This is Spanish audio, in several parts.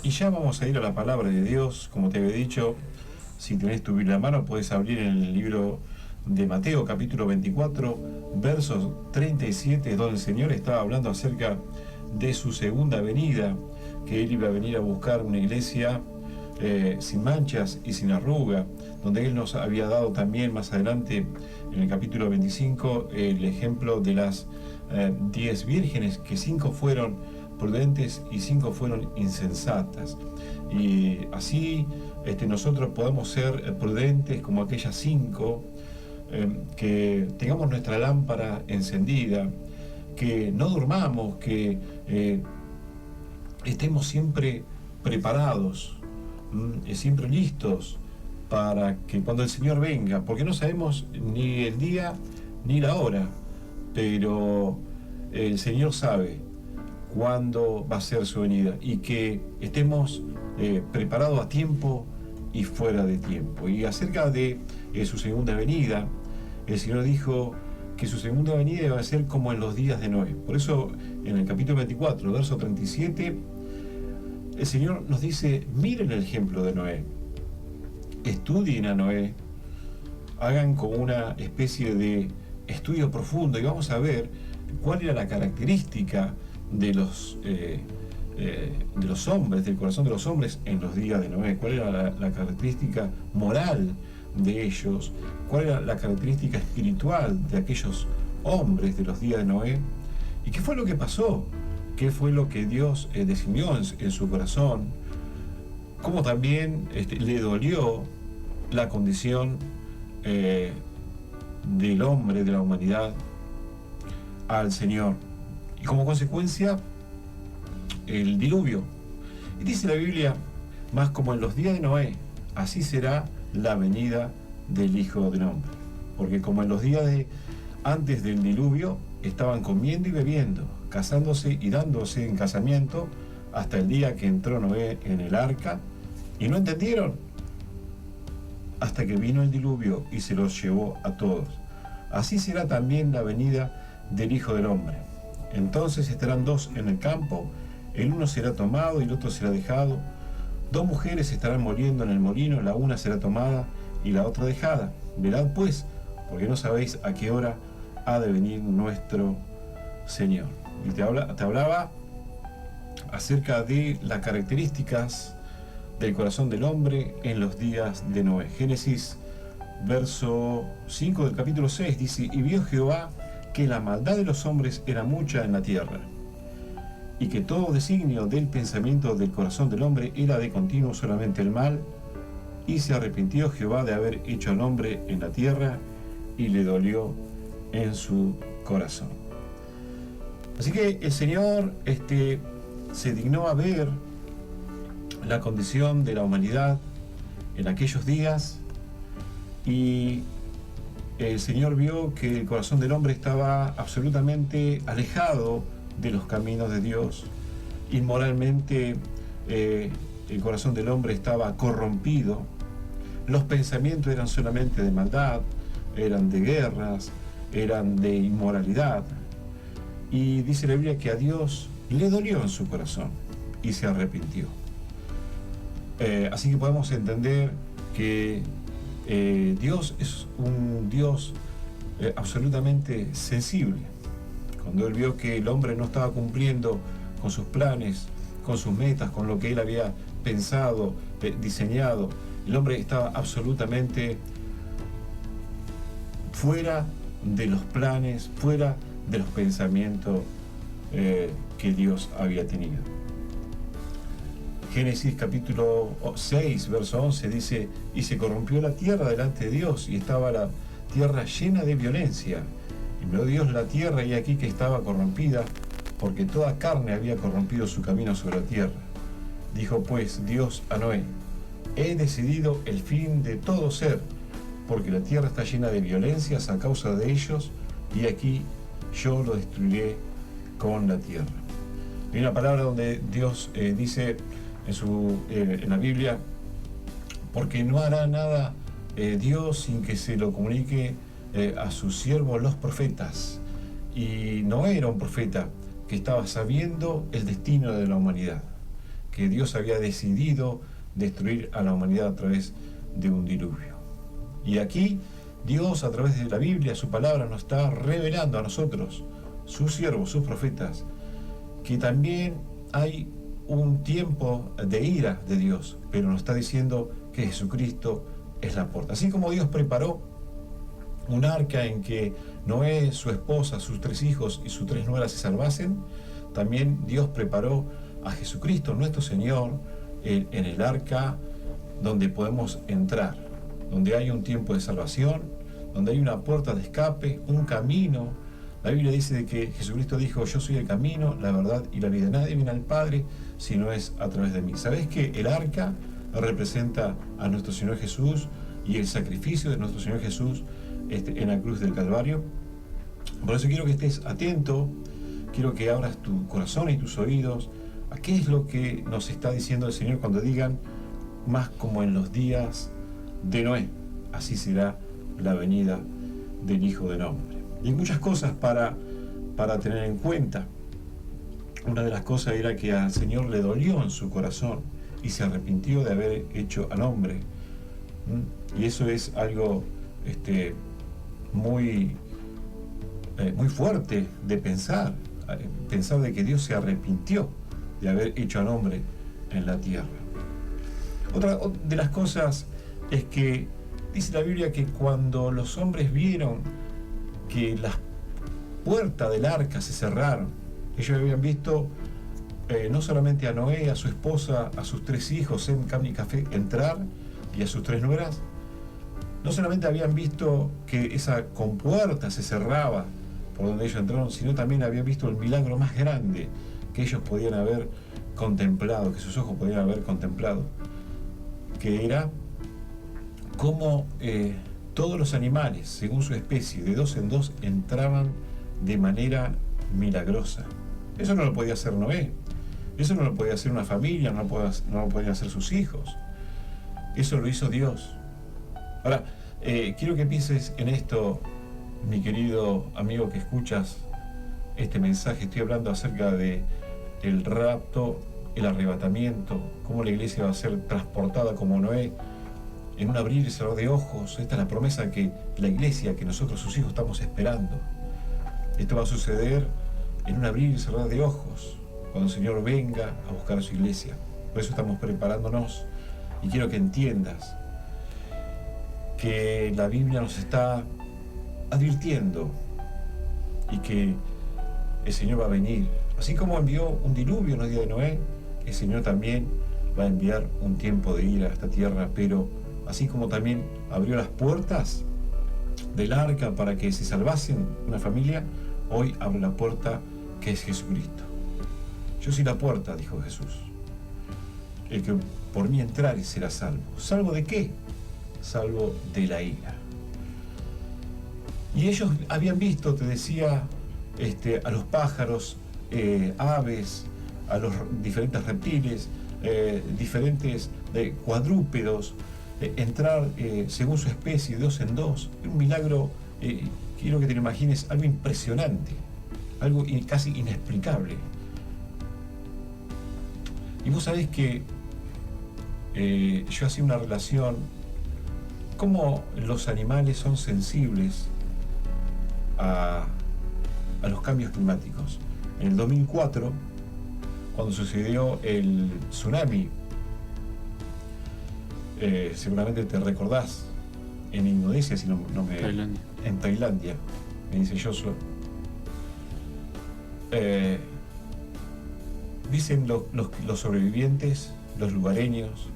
Y ya vamos a ir a la palabra de Dios, como te había dicho. Si tenés tu Biblia a mano, podés abrir en el libro de Mateo, capítulo 24, versos 37, donde el Señor estaba hablando acerca de su segunda venida, que Él iba a venir a buscar una iglesia sin manchas y sin arruga, donde Él nos había dado también más adelante, en el capítulo 25, el ejemplo de las 10 vírgenes, que 5 fueron prudentes y 5 fueron insensatas. Y así nosotros podemos ser prudentes como aquellas 5, que tengamos nuestra lámpara encendida, que no durmamos, que estemos siempre preparados, siempre listos para que cuando el Señor venga, porque no sabemos ni el día ni la hora, pero el Señor sabe cuándo va a ser su venida, y que estemos preparados a tiempo y fuera de tiempo. Y acerca de su segunda venida, el Señor dijo que su segunda venida iba a ser como en los días de Noé. Por eso en el capítulo 24, verso 37, el Señor nos dice: miren el ejemplo de Noé, estudien a Noé, hagan como una especie de estudio profundo, y vamos a ver cuál era la característica de los hombres, del corazón de los hombres en los días de Noé, cuál era la característica moral de ellos, cuál era la característica espiritual de aquellos hombres de los días de Noé, y qué fue lo que pasó, qué fue lo que Dios decidió en su corazón, cómo también le dolió la condición del hombre, de la humanidad, al Señor, y como consecuencia el diluvio. Y dice la Biblia: más como en los días de Noé, así será la venida del Hijo del Hombre. Porque como en los días antes del diluvio, estaban comiendo y bebiendo, casándose y dándose en casamiento, hasta el día que entró Noé en el arca, y no entendieron, hasta que vino el diluvio y se los llevó a todos. Así será también la venida del Hijo del Hombre. Entonces estarán 2 en el campo, el uno será tomado y el otro será dejado. 2 mujeres estarán moliendo en el molino, la una será tomada y la otra dejada. Velad pues, porque no sabéis a qué hora ha de venir nuestro Señor. Y te hablaba acerca de las características del corazón del hombre en los días de Noé. Génesis, verso 5 del capítulo 6, dice: y vio Jehová que la maldad de los hombres era mucha en la tierra, y que todo designio del pensamiento del corazón del hombre era de continuo solamente el mal, y se arrepintió Jehová de haber hecho al hombre en la tierra, y le dolió en su corazón. Así que el Señor se dignó a ver la condición de la humanidad en aquellos días, y el Señor vio que el corazón del hombre estaba absolutamente alejado de los caminos de Dios. Inmoralmente el corazón del hombre estaba corrompido, los pensamientos eran solamente de maldad, eran de guerras, eran de inmoralidad, y dice la Biblia que a Dios le dolió en su corazón y se arrepintió. Así que podemos entender que Dios es un Dios absolutamente sensible. Cuando Él vio que el hombre no estaba cumpliendo con sus planes, con sus metas, con lo que Él había pensado, diseñado, el hombre estaba absolutamente fuera de los planes, fuera de los pensamientos que Dios había tenido. Génesis capítulo 6, verso 11 dice: y se corrompió la tierra delante de Dios, y estaba la tierra llena de violencia. Y miró Dios la tierra, y aquí que estaba corrompida, porque toda carne había corrompido su camino sobre la tierra. Dijo pues Dios a Noé: he decidido el fin de todo ser, porque la tierra está llena de violencias a causa de ellos, y aquí yo lo destruiré con la tierra. Hay una palabra donde Dios dice en la Biblia: porque no hará nada Dios sin que se lo comunique a sus siervos los profetas. Y Noé era un profeta que estaba sabiendo el destino de la humanidad, que Dios había decidido destruir a la humanidad a través de un diluvio. Y aquí Dios, a través de la Biblia, su palabra, nos está revelando a nosotros, sus siervos, sus profetas, que también hay un tiempo de ira de Dios, pero nos está diciendo que Jesucristo es la puerta. Así como Dios preparó un arca en que Noé, su esposa, sus 3 hijos y sus 3 nueras se salvasen, también Dios preparó a Jesucristo, nuestro Señor, en el arca donde podemos entrar, donde hay un tiempo de salvación, donde hay una puerta de escape, un camino. La Biblia dice de que Jesucristo dijo: yo soy el camino, la verdad y la vida. Nadie viene al Padre si no es a través de mí. ¿Sabés que el arca representa a nuestro Señor Jesús y el sacrificio de nuestro Señor Jesús en la cruz del Calvario? Por eso quiero que estés atento, quiero que abras tu corazón y tus oídos a qué es lo que nos está diciendo el Señor cuando digan: más como en los días de Noé, así será la venida del Hijo del Hombre. Y hay muchas cosas para tener en cuenta. Una de las cosas era que al Señor le dolió en su corazón y se arrepintió de haber hecho al hombre. Y eso es algo muy fuerte de pensar de que Dios se arrepintió de haber hecho al hombre en la tierra. Otra de las cosas es que dice la Biblia que cuando los hombres vieron que las puertas del arca se cerraron, ellos habían visto no solamente a Noé, a su esposa, a sus 3 hijos, Sem, Cam y Café, entrar, y a sus 3 nueras, no solamente habían visto que esa compuerta se cerraba por donde ellos entraron, sino también habían visto el milagro más grande que ellos podían haber contemplado, que sus ojos podían haber contemplado, que era cómo todos los animales, según su especie, de 2 en 2, entraban de manera milagrosa. Eso no lo podía hacer Noé, eso no lo podía hacer una familia, no lo podían hacer sus hijos. Eso lo hizo Dios. Ahora, quiero que pienses en esto, mi querido amigo que escuchas este mensaje. Estoy hablando acerca de el rapto, el arrebatamiento, cómo la iglesia va a ser transportada como Noé, en un abrir y cerrar de ojos. Esta es la promesa que la iglesia, que nosotros sus hijos estamos esperando. Esto va a suceder en un abrir y cerrar de ojos, cuando el Señor venga a buscar a su iglesia. Por eso estamos preparándonos, y quiero que entiendas que la Biblia nos está advirtiendo y que el Señor va a venir. Así como envió un diluvio en los días de Noé, el Señor también va a enviar un tiempo de ira a esta tierra, pero así como también abrió las puertas del arca para que se salvasen una familia, hoy abre la puerta que es Jesucristo. Yo soy la puerta, dijo Jesús. El que por mí entrare será salvo. ¿Salvo de qué? Salvo de la ira. Y ellos habían visto, te decía, a los pájaros, aves, a los diferentes reptiles, diferentes cuadrúpedos, entrar según su especie, de 2 en 2. Un milagro, quiero que te lo imagines, algo impresionante, algo casi inexplicable. Y vos sabés que yo hacía una relación, cómo los animales son sensibles a los cambios climáticos. En el 2004, cuando sucedió el tsunami, seguramente te recordás, en Indonesia, si no me... Tailandia. En Tailandia, me dice Joshua. Dicen los sobrevivientes, los lugareños,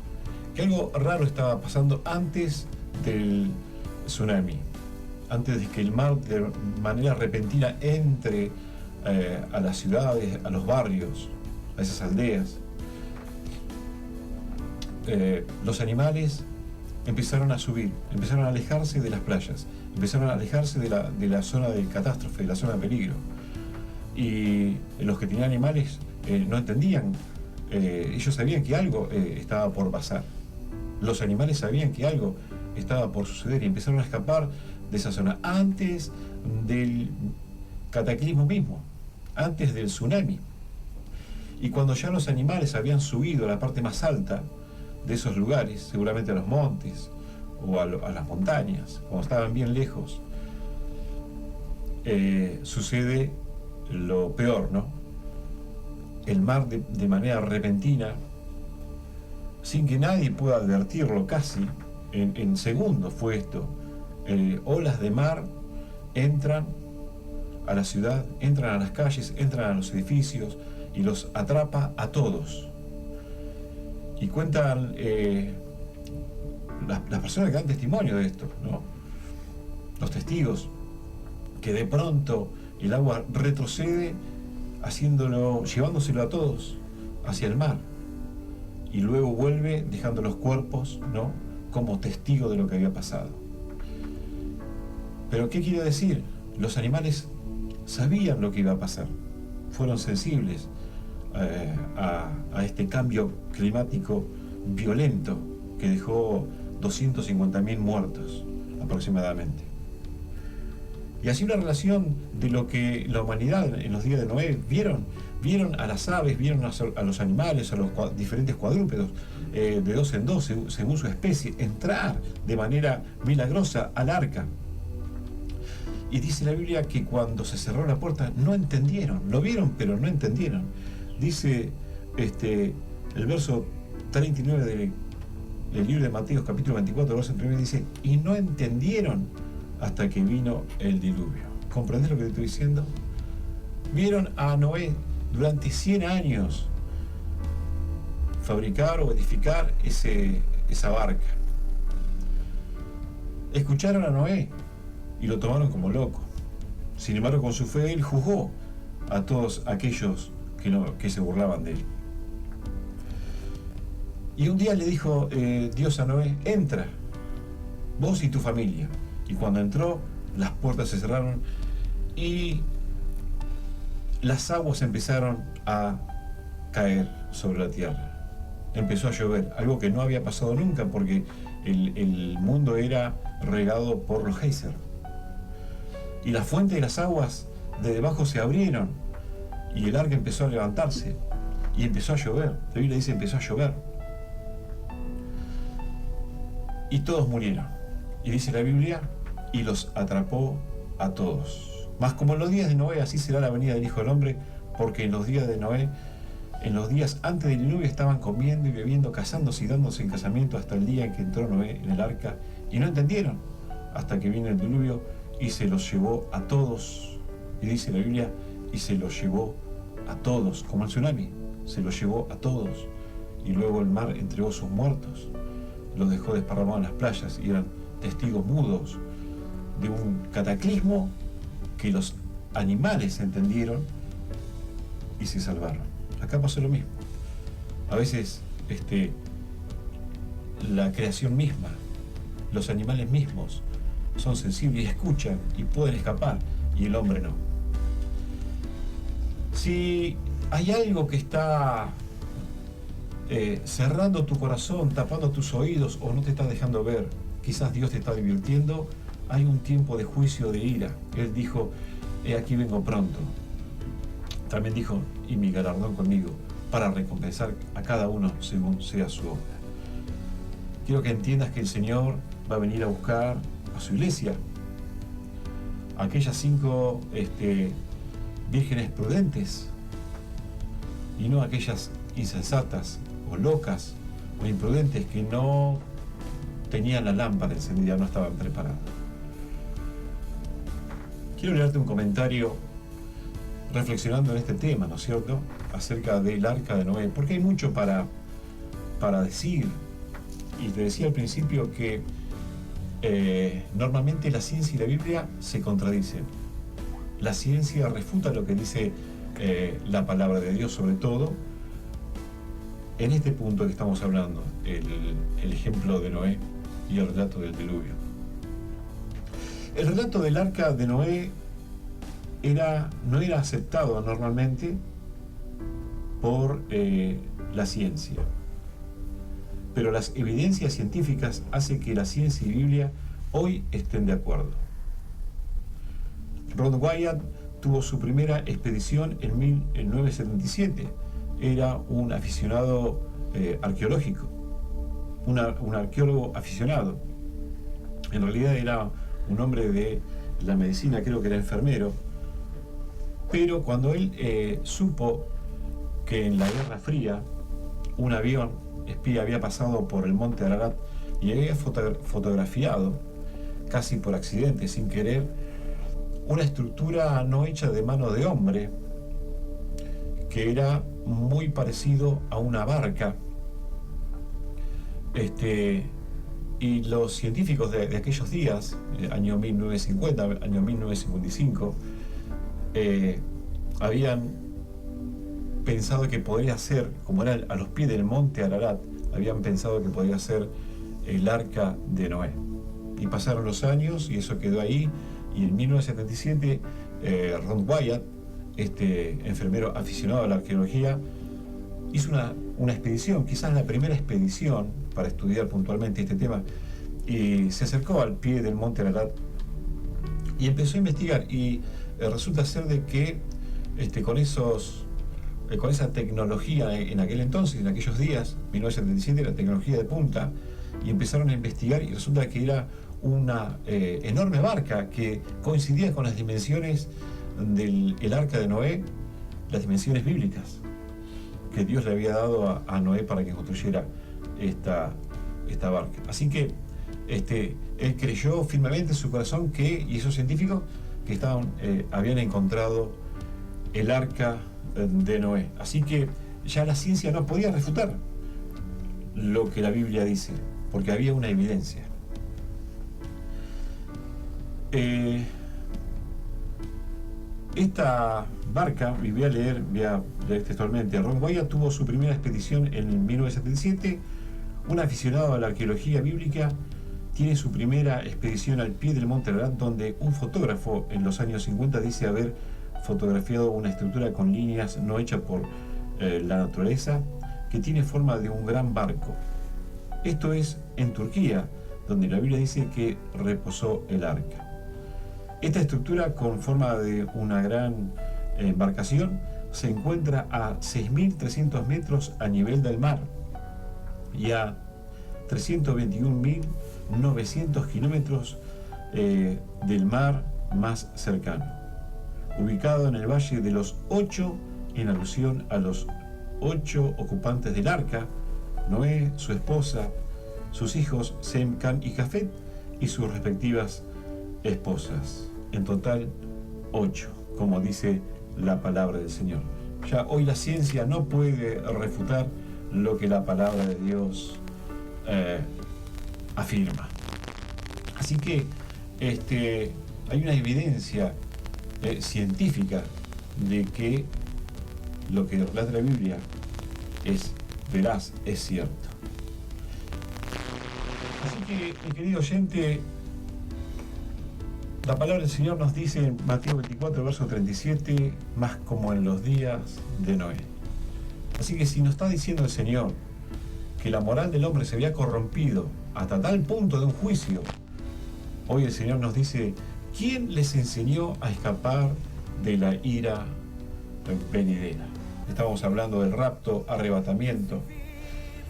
que algo raro estaba pasando antes del tsunami, antes de que el mar de manera repentina entre a las ciudades, a los barrios, a esas aldeas. Los animales empezaron a subir, empezaron a alejarse de las playas, empezaron a alejarse de la zona de catástrofe, de la zona de peligro. Y los que tenían animales no entendían, ellos sabían que algo estaba por pasar. Los animales sabían que algo estaba por suceder y empezaron a escapar de esa zona antes del cataclismo mismo, antes del tsunami. Y cuando ya los animales habían subido a la parte más alta de esos lugares, seguramente a los montes o a las montañas, cuando estaban bien lejos, sucede lo peor, ¿no? El mar de manera repentina, sin que nadie pueda advertirlo, casi en segundos fue esto. Olas de mar entran a la ciudad, entran a las calles, entran a los edificios y los atrapa a todos. Y cuentan las personas que dan testimonio de esto, ¿no? Los testigos, que de pronto el agua retrocede, llevándoselo a todos hacia el mar, y luego vuelve dejando los cuerpos, ¿no?, como testigo de lo que había pasado. Pero ¿qué quiere decir? Los animales sabían lo que iba a pasar, fueron sensibles a este cambio climático violento que dejó 250.000 muertos aproximadamente. Y así una relación de lo que la humanidad en los días de Noé vieron a las aves, vieron a los animales, a los diferentes cuadrúpedos, de dos en dos, según su especie, entrar de manera milagrosa al arca. Y dice la Biblia que cuando se cerró la puerta no entendieron, lo vieron pero no entendieron. Dice el verso 39 del libro de Mateo, capítulo 24, verso 1, dice: y no entendieron hasta que vino el diluvio. ¿Comprendés lo que te estoy diciendo? Vieron a Noé durante 100 años fabricar o edificar esa barca. Escucharon a Noé y lo tomaron como loco. Sin embargo, con su fe él juzgó a todos aquellos que se burlaban de él. Y un día le dijo Dios a Noé: entra, vos y tu familia. Y cuando entró, las puertas se cerraron y las aguas empezaron a caer sobre la tierra. Empezó a llover, algo que no había pasado nunca, porque el mundo era regado por los géiser. Y las fuentes de las aguas de debajo se abrieron y el arca empezó a levantarse y empezó a llover. La Biblia dice: empezó a llover. Y todos murieron. Y dice la Biblia: y los atrapó a todos. Mas como en los días de Noé, así será la venida del Hijo del Hombre, porque en los días de Noé, en los días antes del diluvio, estaban comiendo y bebiendo, casándose y dándose en casamiento, hasta el día en que entró Noé en el arca, y no entendieron, hasta que vino el diluvio y se los llevó a todos. Y dice la Biblia: y se los llevó a todos, como el tsunami, se los llevó a todos. Y luego el mar entregó sus muertos, los dejó desparramados en las playas, y eran testigos mudos de un cataclismo que los animales entendieron y se salvaron. Acá pasó lo mismo. A veces la creación misma, los animales mismos, son sensibles y escuchan y pueden escapar, y el hombre no. Si hay algo que está cerrando tu corazón, tapando tus oídos, o no te está dejando ver, quizás Dios te está divirtiendo, hay un tiempo de juicio, de ira. Él dijo: he aquí vengo pronto. También dijo: y mi galardón conmigo, para recompensar a cada uno según sea su obra. Quiero que entiendas que el Señor va a venir a buscar a su iglesia, a aquellas 5 vírgenes prudentes, y no aquellas insensatas o locas o imprudentes que no tenían la lámpara encendida, no estaban preparadas. Quiero leerte un comentario reflexionando en este tema, ¿no es cierto?, acerca del arca de Noé, porque hay mucho para decir. Y te decía al principio que normalmente la ciencia y la Biblia se contradicen. La ciencia refuta lo que dice la palabra de Dios, sobre todo en este punto que estamos hablando, el ejemplo de Noé y el relato del diluvio. El relato del arca de Noé no era aceptado normalmente por la ciencia, pero las evidencias científicas hacen que la ciencia y Biblia hoy estén de acuerdo. Ron Wyatt tuvo su primera expedición en 1977 era un aficionado arqueológico, un arqueólogo aficionado. En realidad era un hombre de la medicina, creo que era enfermero, pero cuando él supo que en la Guerra Fría un avión espía había pasado por el monte Ararat y había fotografiado, casi por accidente, sin querer, una estructura no hecha de mano de hombre, que era muy parecido a una barca. Y los científicos de aquellos días, año 1950, año 1955, habían pensado que podría ser, como era a los pies del monte Ararat, habían pensado que podría ser el arca de Noé. Y pasaron los años y eso quedó ahí, y en 1977 Ron Wyatt, enfermero aficionado a la arqueología, hizo una expedición, quizás la primera expedición para estudiar puntualmente este tema, y se acercó al pie del monte Ararat y empezó a investigar, y resulta ser de que con esa tecnología en aquel entonces, en aquellos días, 1977, la tecnología de punta, y empezaron a investigar, y resulta que era una enorme barca que coincidía con las dimensiones del arca de Noé, las dimensiones bíblicas que Dios le había dado a Noé para que construyera esta barca. Así que él creyó firmemente en su corazón y esos científicos que habían encontrado el arca de Noé. Así que ya la ciencia no podía refutar lo que la Biblia dice, porque había una evidencia. Esta barca, voy a leer textualmente, Ron Wyatt tuvo su primera expedición en 1977, un aficionado a la arqueología bíblica tiene su primera expedición al pie del monte Ararat, donde un fotógrafo en los años 50 dice haber fotografiado una estructura con líneas no hechas por la naturaleza, que tiene forma de un gran barco. Esto es en Turquía, donde la Biblia dice que reposó el arca. Esta estructura con forma de una gran embarcación se encuentra a 6.300 metros a nivel del mar y a 321.900 kilómetros del mar más cercano, ubicado en el Valle de los 8, en alusión a los 8 ocupantes del arca: Noé, su esposa, sus hijos Sem, Cam y Jafet y sus respectivas esposas. En total 8, como dice la palabra del Señor. Ya hoy la ciencia no puede refutar lo que la palabra de Dios afirma. Así que hay una evidencia científica de que lo que relata la Biblia es veraz, es cierto. Así que, mi querido oyente, la palabra del Señor nos dice en Mateo 24, verso 37, más como en los días de Noé. Así que si nos está diciendo el Señor que la moral del hombre se había corrompido hasta tal punto de un juicio, hoy el Señor nos dice: ¿quién les enseñó a escapar de la ira venidera? Estamos hablando del rapto, arrebatamiento.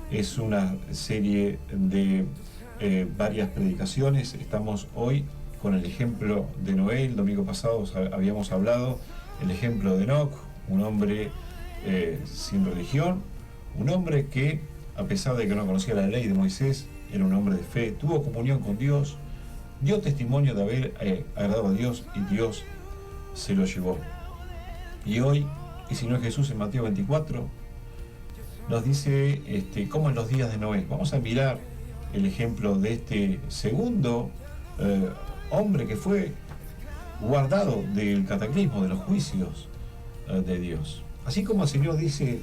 Es una serie de varias predicaciones. Estamos hoy con el ejemplo de Noé. El domingo pasado habíamos hablado el ejemplo de Enoc, un hombre sin religión, un hombre que, a pesar de que no conocía la ley de Moisés, era un hombre de fe, tuvo comunión con Dios, dio testimonio de haber agradado a Dios, y Dios se lo llevó. Y hoy el Señor Jesús en Mateo 24 nos dice cómo en los días de Noé. Vamos a mirar el ejemplo de este segundo hombre que fue guardado del cataclismo, de los juicios de Dios. Así como el Señor dice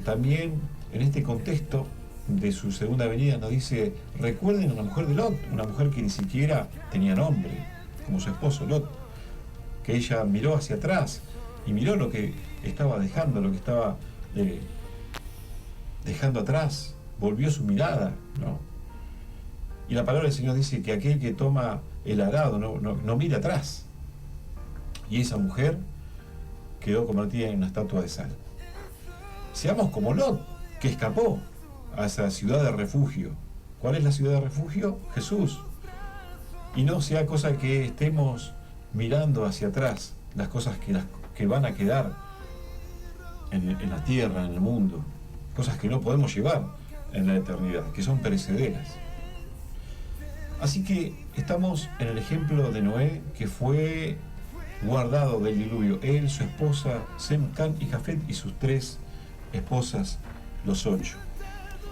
también en este contexto de su segunda venida, nos dice: recuerden a la mujer de Lot, una mujer que ni siquiera tenía nombre, como su esposo Lot, que ella miró hacia atrás y miró lo que estaba dejando, lo que estaba dejando atrás, volvió su mirada, ¿no? Y la palabra del Señor dice que aquel que toma el arado no mira atrás. Y esa mujer quedó convertida en una estatua de sal. seamos como Lot, que escapó a esa ciudad de refugio. ¿Cuál es la ciudad de refugio? Jesús. Y no sea cosa que estemos mirando hacia atrás las cosas que van a quedar en la tierra, en el mundo, cosas que no podemos llevar en la eternidad, que son perecederas. Así que estamos en el ejemplo de Noé, que fue guardado del diluvio, él, su esposa, Sem, Can y Jafet, y sus 3 esposas, los 8.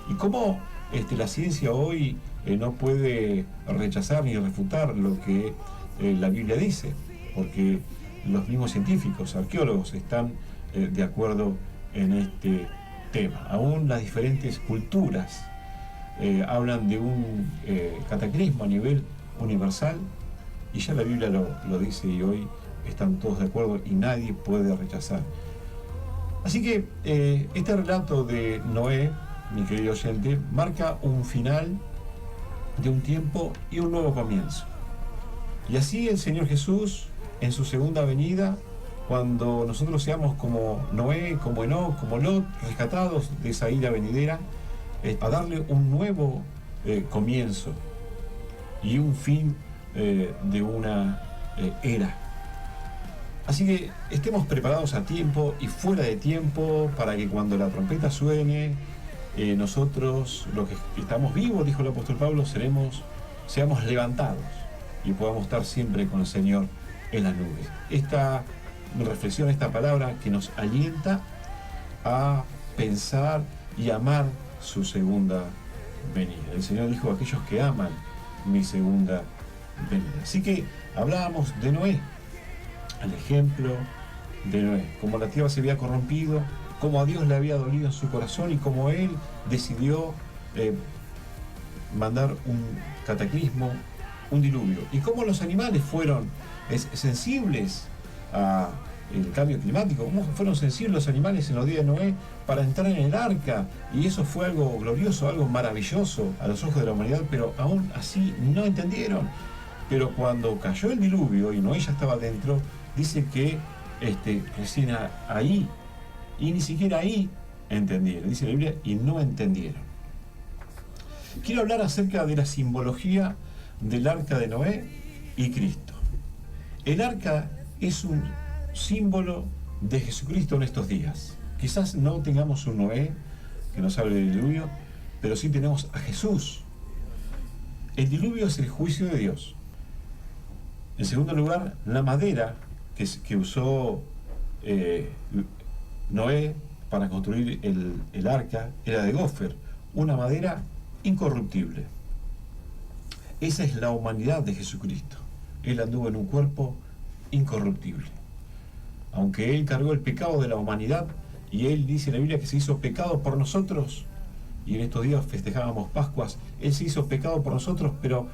Y cómo la ciencia hoy no puede rechazar ni refutar lo que la Biblia dice, porque los mismos científicos, arqueólogos, están de acuerdo en este tema. Aún las diferentes culturas hablan de un cataclismo a nivel universal, y ya la Biblia lo dice, y hoy están todos de acuerdo y nadie puede rechazar. Así que este relato de Noé, mi querido oyente, marca un final de un tiempo y un nuevo comienzo. Y así el Señor Jesús, en su segunda venida, cuando nosotros seamos como Noé, como Enoc, como Lot, rescatados de esa ira venidera, a darle un nuevo comienzo y un fin de una era. Así que estemos preparados a tiempo y fuera de tiempo para que cuando la trompeta suene, nosotros, los que estamos vivos, dijo el apóstol Pablo, seamos levantados y podamos estar siempre con el Señor en las nubes. Esta reflexión, esta palabra que nos alienta a pensar y amar su segunda venida. El Señor dijo: aquellos que aman mi segunda venida. Así que hablábamos de Noé, el ejemplo de Noé, como la tierra se había corrompido, como a Dios le había dolido en su corazón y como Él decidió mandar un cataclismo, un diluvio, y cómo los animales fueron sensibles al cambio climático, cómo fueron sensibles los animales en los días de Noé para entrar en el arca, y eso fue algo glorioso, algo maravilloso a los ojos de la humanidad, pero aún así no entendieron. Pero cuando cayó el diluvio y Noé ya estaba dentro, dice que recién ahí, y ni siquiera ahí entendieron, dice la Biblia, y no entendieron. Quiero hablar acerca de la simbología del arca de Noé y Cristo. El arca es un símbolo de Jesucristo en estos días. Quizás no tengamos un Noé que nos hable del diluvio, pero sí tenemos a Jesús. El diluvio es el juicio de Dios. En segundo lugar, la madera que usó Noé para construir el arca era de gofer, una madera incorruptible. Esa es la humanidad de Jesucristo. Él anduvo en un cuerpo incorruptible. Aunque Él cargó el pecado de la humanidad, y Él dice en la Biblia que se hizo pecado por nosotros, y en estos días festejábamos Pascuas, Él se hizo pecado por nosotros, pero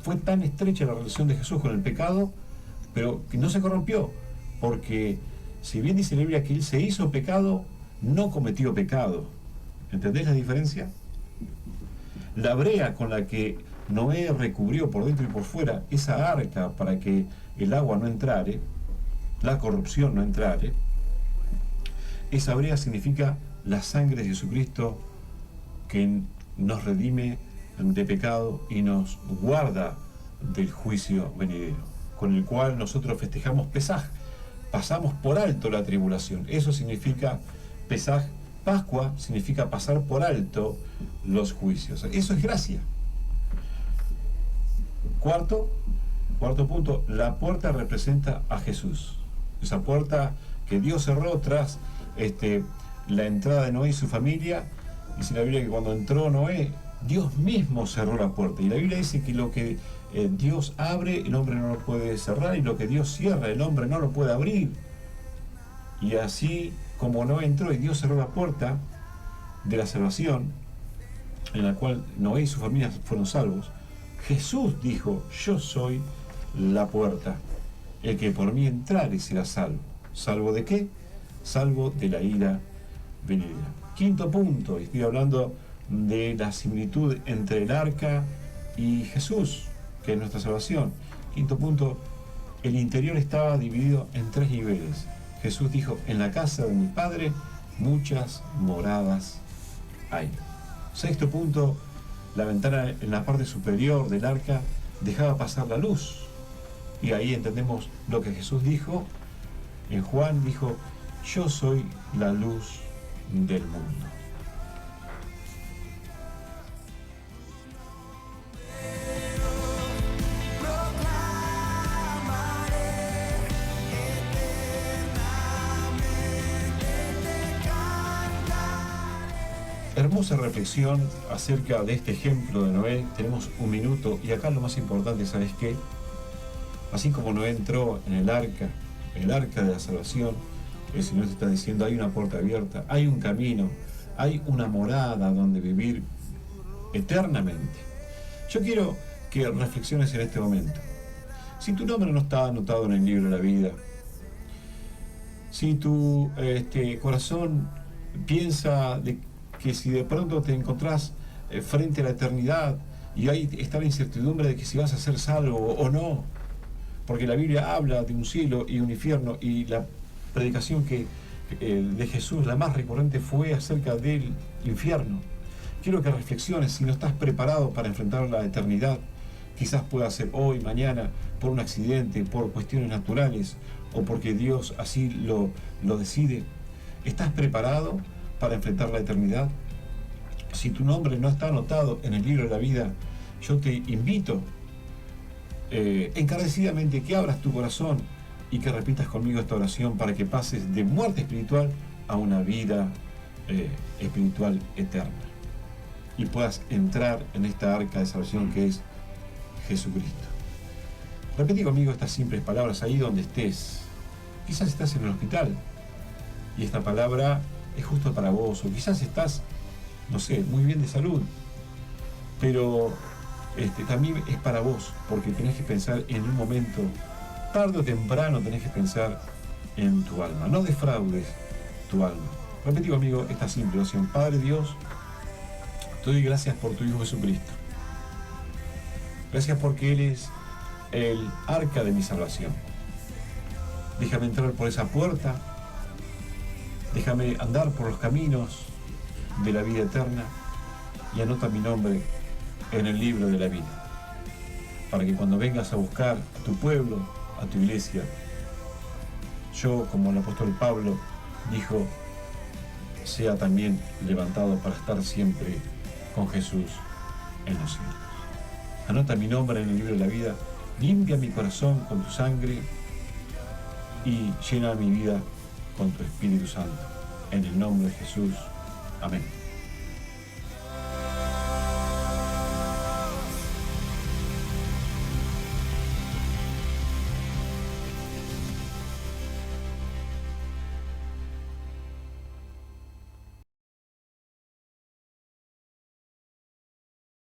fue tan estrecha la relación de Jesús con el pecado, pero que no se corrompió, porque si bien dice la Biblia que Él se hizo pecado, no cometió pecado. ¿Entendés la diferencia? La brea con la que Noé recubrió por dentro y por fuera esa arca para que el agua no entrare, la corrupción no entrare, esa brea significa la sangre de Jesucristo que nos redime de pecado y nos guarda del juicio venidero, con el cual nosotros festejamos Pesaj, pasamos por alto la tribulación. Eso significa Pesaj. Pascua significa pasar por alto los juicios. Eso es gracia. Cuarto punto, la puerta representa a Jesús. Esa puerta que Dios cerró tras la entrada de Noé y su familia. Dice la Biblia que cuando entró Noé, Dios mismo cerró la puerta. Y la Biblia dice que lo que Dios abre, el hombre no lo puede cerrar, y lo que Dios cierra, el hombre no lo puede abrir. Y así como Noé entró y Dios cerró la puerta de la salvación, en la cual Noé y su familia fueron salvos, Jesús dijo: yo soy la puerta, el que por mí entrare será salvo. ¿Salvo de qué? Salvo de la ira venidera. Quinto punto, estoy hablando de la similitud entre el arca y Jesús, que es nuestra salvación. Quinto punto, el interior estaba dividido en 3 niveles. Jesús dijo: en la casa de mi Padre muchas moradas hay. Sexto punto, la ventana en la parte superior del arca dejaba pasar la luz. Y ahí entendemos lo que Jesús dijo. En Juan dijo, yo soy la luz del mundo. Hermosa reflexión acerca de este ejemplo de Noé. Tenemos un minuto y acá lo más importante, ¿sabes qué? Así como Noé entró en el arca de la salvación, el Señor te está diciendo, hay una puerta abierta, hay un camino, hay una morada donde vivir eternamente. Yo quiero que reflexiones en este momento. Si tu nombre no está anotado en el libro de la vida, si tu corazón piensa de que si de pronto te encontrás frente a la eternidad y ahí está la incertidumbre de que si vas a ser salvo o no, porque la Biblia habla de un cielo y un infierno, y la predicación de Jesús, la más recurrente, fue acerca del infierno. Quiero que reflexiones. Si no estás preparado para enfrentar la eternidad, quizás pueda ser hoy, mañana, por un accidente, por cuestiones naturales o porque Dios así lo decide. ¿Estás preparado para enfrentar la eternidad? Si tu nombre no está anotado en el libro de la vida, yo te invito encarecidamente que abras tu corazón y que repitas conmigo esta oración para que pases de muerte espiritual a una vida espiritual eterna y puedas entrar en esta arca de salvación que es Jesucristo. Repetí conmigo estas simples palabras ahí donde estés. Quizás estás en el hospital y esta palabra es justo para vos, o quizás estás, no sé, muy bien de salud, pero también es para vos, porque tenés que pensar en un momento, tarde o temprano tenés que pensar en tu alma. No defraudes tu alma. Repetí conmigo esta simple oración. Padre Dios, te doy gracias por tu Hijo Jesucristo. Gracias porque Él es el arca de mi salvación. Déjame entrar por esa puerta. Déjame andar por los caminos de la vida eterna y anota mi nombre en el libro de la vida, para que cuando vengas a buscar a tu pueblo, a tu iglesia, yo, como el apóstol Pablo dijo, sea también levantado para estar siempre con Jesús en los cielos. Anota mi nombre en el libro de la vida, limpia mi corazón con tu sangre y llena mi vida con tu Espíritu Santo. En el nombre de Jesús. Amén.